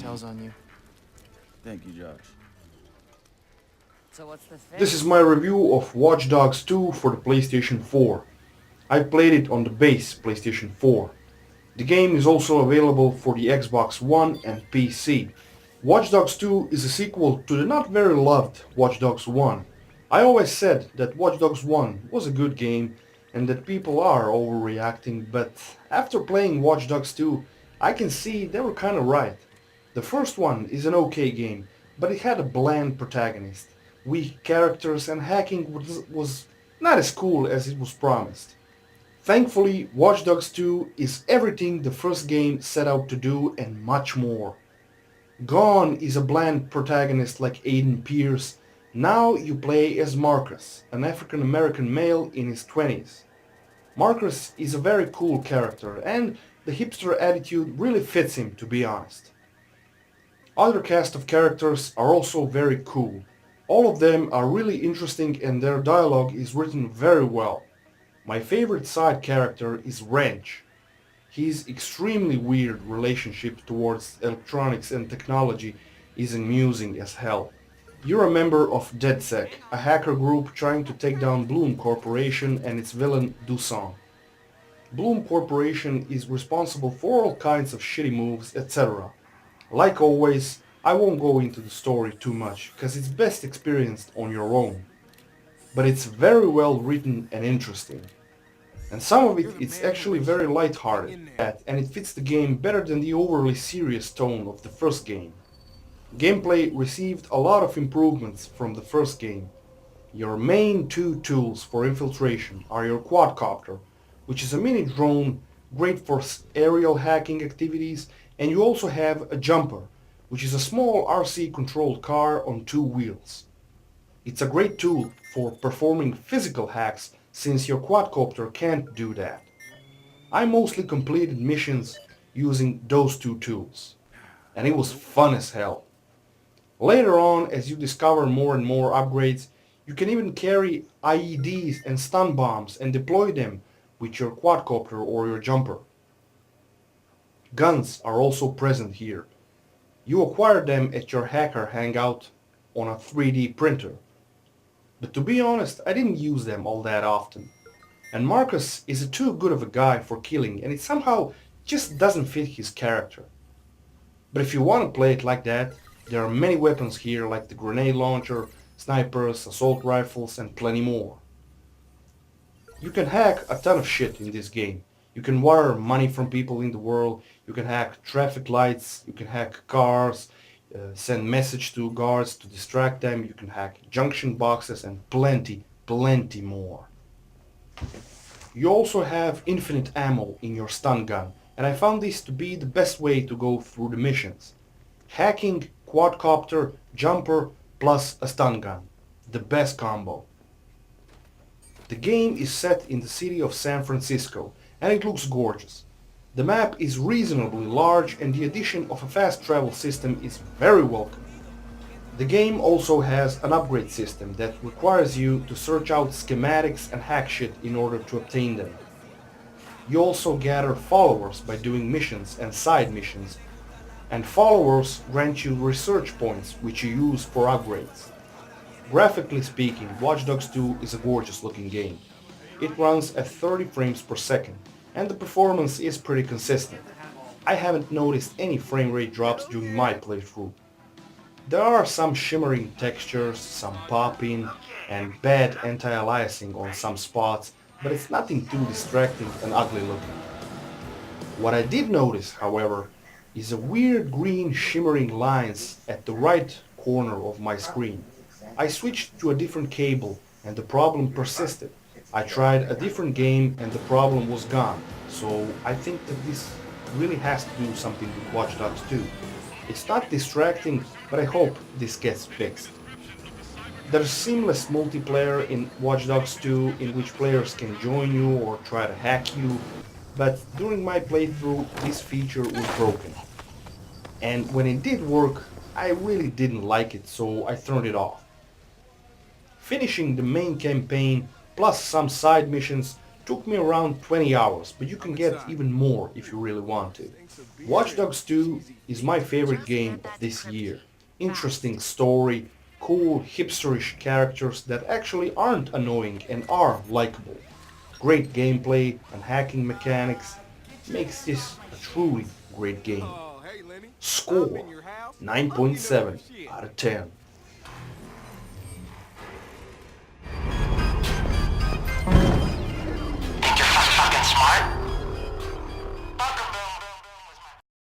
intel's on you. Thank you, Josh. So what's the fix? This is my review of Watch Dogs 2 for the PlayStation 4. I played it on the base PlayStation 4. The game is also available for the Xbox One and PC. Watch Dogs 2 is a sequel to the not very loved Watch Dogs 1. I always said that Watch Dogs 1 was a good game and that people are overreacting, but after playing Watch Dogs 2, I can see they were kinda right. The first one is an okay game, but it had a bland protagonist, weak characters, and hacking was not as cool as it was promised. Thankfully, Watch Dogs 2 is everything the first game set out to do and much more. Gone is a bland protagonist like Aiden Pierce. Now you play as Marcus, an African American male in his 20s. Marcus is a very cool character and the hipster attitude really fits him, to be honest. Other cast of characters are also very cool. All of them are really interesting and their dialogue is written very well. My favorite side character is Wrench. His extremely weird relationship towards electronics and technology is amusing as hell. You're a member of DedSec, a hacker group trying to take down Bloom Corporation and its villain Doosan. Bloom Corporation is responsible for all kinds of shitty moves, etc. Like always, I won't go into the story too much, cause it's best experienced on your own. But it's very well written and interesting. And some of it is actually very light-hearted, and it fits the game better than the overly serious tone of the first game. Gameplay received a lot of improvements from the first game. Your main two tools for infiltration are your quadcopter, which is a mini drone great for aerial hacking activities, and you also have a jumper, which is a small RC-controlled car on two wheels. It's a great tool for performing physical hacks since your quadcopter can't do that. I mostly completed missions using those two tools, and it was fun as hell. Later on, as you discover more and more upgrades, you can even carry IEDs and stun bombs and deploy them with your quadcopter or your jumper. Guns are also present here. You acquire them at your hacker hangout on a 3D printer. But to be honest, I didn't use them all that often. And Marcus is too good of a guy for killing and it somehow just doesn't fit his character. But if you want to play it like that, there are many weapons here like the grenade launcher, snipers, assault rifles and plenty more. You can hack a ton of shit in this game. You can wire money from people in the world, you can hack traffic lights, you can hack cars, send message to guards to distract them, you can hack junction boxes and plenty more. You also have infinite ammo in your stun gun, and I found this to be the best way to go through the missions. Hacking, quadcopter, jumper, plus a stun gun. The best combo. The game is set in the city of San Francisco, and it looks gorgeous. The map is reasonably large and the addition of a fast travel system is very welcome. The game also has an upgrade system that requires you to search out schematics and hack shit in order to obtain them. You also gather followers by doing missions and side missions, and followers grant you research points which you use for upgrades. Graphically speaking, Watch Dogs 2 is a gorgeous looking game. It runs at 30 frames per second, and the performance is pretty consistent. I haven't noticed any frame rate drops during my playthrough. There are some shimmering textures, some popping, and bad anti-aliasing on some spots, but it's nothing too distracting and ugly looking. What I did notice, however, is a weird green shimmering lines at the right corner of my screen. I switched to a different cable and the problem persisted. I tried a different game and the problem was gone, so I think that this really has to do something with Watch Dogs 2. It's not distracting, but I hope this gets fixed. There's seamless multiplayer in Watch Dogs 2 in which players can join you or try to hack you, but during my playthrough this feature was broken. And when it did work, I really didn't like it, so I turned it off. Finishing the main campaign plus some side missions Took me around 20 hours, but you can get even more if you really want to. Watch Dogs 2 is my favorite game of this year. Interesting story, cool hipsterish characters that actually aren't annoying and are likable. Great gameplay and hacking mechanics makes this a truly great game. Score 9.7 out of 10.